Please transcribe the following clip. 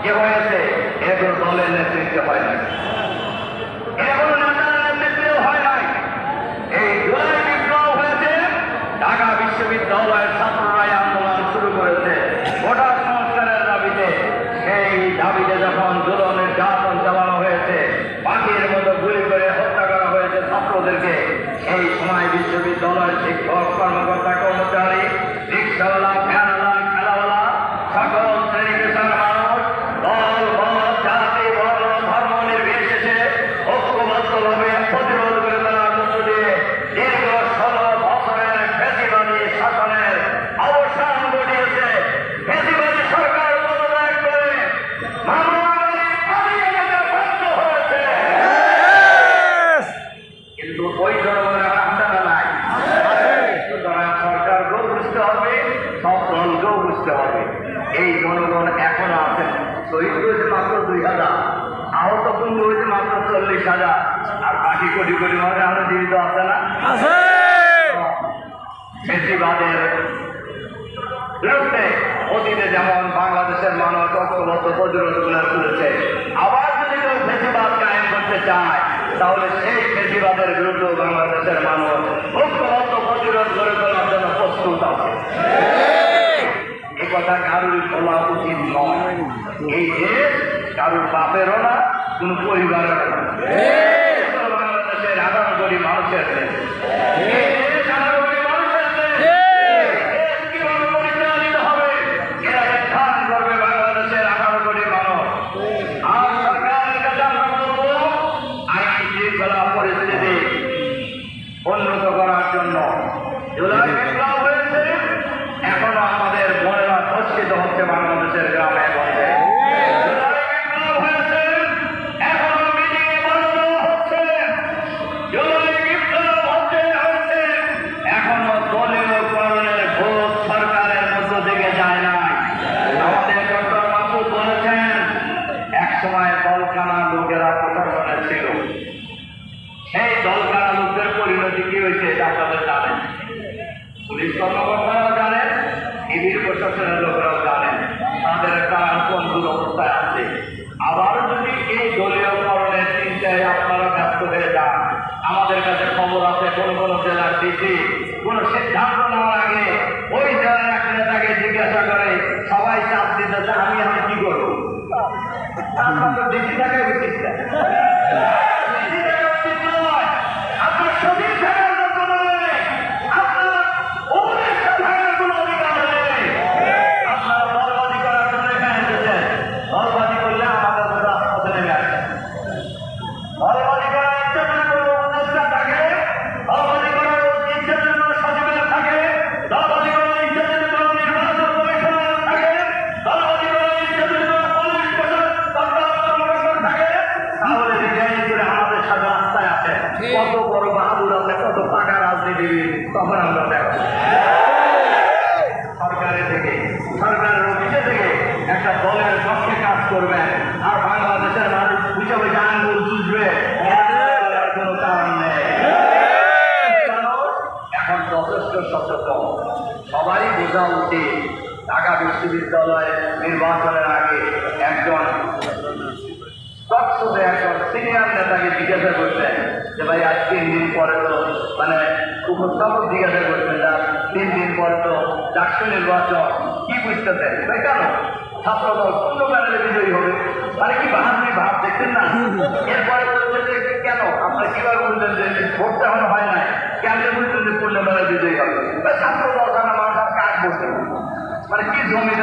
কে হয়েছে? এগুলো দলের নেতৃত্বে হয় নাই, এগুলো নেতার নেতৃত্বেও হয় নাই। এই জুলাই বিপ্লব হয়েছে ঢাকা বিশ্ববিদ্যালয়ের ছাত্ররাই আন্দোলন শুরু করেছে গোটা সংস্কারের দাবিতে। সেই দাবিতে যখন জুলুম নির্যাতন চালানো হয়েছে, পাখির মতো গুলি করে হত্যা করা হয়েছে ছাত্রদেরকে, এই সময় বিশ্ববিদ্যালয়ের শিক্ষক, কর্মকর্তা, কর্মচারী, রিক্সাওয়ালা, ভ্যানওয়ালা, খেলাওয়ালা, সকল শ্রেণী পেশার মানুষ দল, বল, জাতি, বর্ণ, ধর্ম নির্বিশেষে ঐক্যবদ্ধভাবে প্রতিরোধ করে তোলার মধ্য দিয়ে দীর্ঘ 16 বছরের ফ্যাসিবাদী শাসনের অবসান ঘটিয়েছে। ফ্যাসিবাদী সরকার পদত্যাগ করে মানবাধিকার পালিয়ে যেতে বাধ্য হয়েছে। কিন্তু ওই জনগণের আস্থানা নাই। সুতরাং সরকারকেও বুঝতে হবে, সব দলকেও বুঝতে হবে। এই জনগণ এখনো আছেন। শহীদ হয়েছে মাত্র 2000, আহত পঙ্গু হয়েছে মাত্র 40,000, আর বাকি কোটি কোটি মানুষ আমরা জীবিত আছে না। ফ্যাসিবাদের বিরুদ্ধে অতীতে যেমন বাংলাদেশের মানুষ ঐক্যবদ্ধ প্রতিরোধ গুলো করেছে, আবার যদি কেউ ফ্যাসিবাদ কায়েম করতে চায় তাহলে সেই ফ্যাসিবাদের বিরুদ্ধে বাংলাদেশের মানুষ ঐক্যবদ্ধ প্রতিরোধ গড়ে তোলার জন্য প্রস্তুত আছে। এই কথা কারোর বলা উচিত নয়। এই দেশ কারোর বাপেরও না, কোন পরিবারেরও না, বাংলাদেশের 18 কোটি মানুষের দেশ। এই দেশ 18 কোটি মানুষের দেশ। দেশ কিভাবে পরিচালিত হবে এরা নির্ধারণ করবে বাংলাদেশের 18 কোটি মানুষ। আর সরকারের কাছে আমরা বলবো, আইন শৃঙ্খলা পরিস্থিতি উন্নত করার জন্য জুলাই বিপ্লব হয়েছে, এখনো আমাদের মনেরা ধর্ষিত হচ্ছে বাংলাদেশের গ্রামে গঞ্জে। জুলাই বিপ্লব হয়েছে, এখনো মিটিংয়ে বন্ধ হচ্ছে। জুলাই বিপ্লব হচ্ছে, এখনো দলীয়করণের ভোট সরকারের মধ্য থেকে যায় নাই। আমাদের ডক্টর মাসুদ বলেছেন, এক সময় দলকানা লোকেরা প্রশাসনে ছিল, সেই দলকানা লোকদের পরিণতি কি হয়েছে এটা আপনাদের জানেন। পুলিশ কর্মকর্তারাও জানেন, ইবির প্রশাসনের লোকেরাও জানেন তাদের একটা কোন দুরবস্থায় আছে। আবার যদি এই দলীয়করণের চিন্তায় আপনারা ব্যস্ত হয়ে যান, আমাদের কাছে খবর আছে কোন কোন জেলার ডিসি কোন সিদ্ধান্ত নেওয়ার আগে ওই জেলার এক নেতাকে জিজ্ঞাসা করে সবাই চাপ দিতেছে, আমি এখন কি করবো? আপনার ডিসি থাকা উচিত না, ডিসি থাকা উচিত নয়, আপনার সঠিক থাকার যোগ্য নয়, আপনার উপদেষ্টা থাকার কোনো অধিকার নেই। আপনারা দলবাজি করার জন্য এখানে এসেছেন। দলবাজি করলে আমাদের রাজপথে নেমে আসে। দলবাজি করার ইচ্ছা যদি কোনো উপদেষ্টা থাকে, দলবাজি করার ইচ্ছা যদি কোনো সচিবের থাকে, দলবাজি করার ইচ্ছা যদি কোনো নির্বাচন কমিশনার থাকে, দলবাজি করার ইচ্ছা যদি কোনো পুলিশ কর্মকর্তা থাকে, তাহলে রিজাইন করে আমাদের সাথে রাস্তায় আসে। কত বড় বাহাদুর আছে, কত টাকা রাজনীতিবিদ, তখন আমরা দেখো সরকারের থেকে, সরকারের অফিসে থেকে একটা দলের পক্ষে কাজ করবেন আর বাংলাদেশের মানুষ বুঝে বুঝে আঙ্গুল চুষবে, কোনো কারণ নেই। এখন যথেষ্ট সচেতন, সবারই বোঝা উচিত ঢাকা বিশ্ববিদ্যালয় নির্বাচনের আগে একজন একজন সিনিয়র নেতাকে জিজ্ঞাসা করছেন যে ভাই আজ 3 দিন পরে তো মানে উপস্থাপক জিজ্ঞাসা করছেন, 3 দিন পরে তো ডাকসু নির্বাচন, কি বুঝতেছেন ভাই? কেন ছাত্রদল পূর্ণ প্যানেলে বিজয়ী হবে, মানে কি বাহাদুরি ভাব দেখছেন না? এরপরে বলছেন যে কেন আপনারা কিভাবে বলছেন যে ভোটটা এখনো হয় নাই, কেমনে বলছেন যে পূর্ণ প্যানেলে বিজয়ী হবে? ছাত্রদল জানা মানুষ আর কাজ বলছে, মানে কি জমি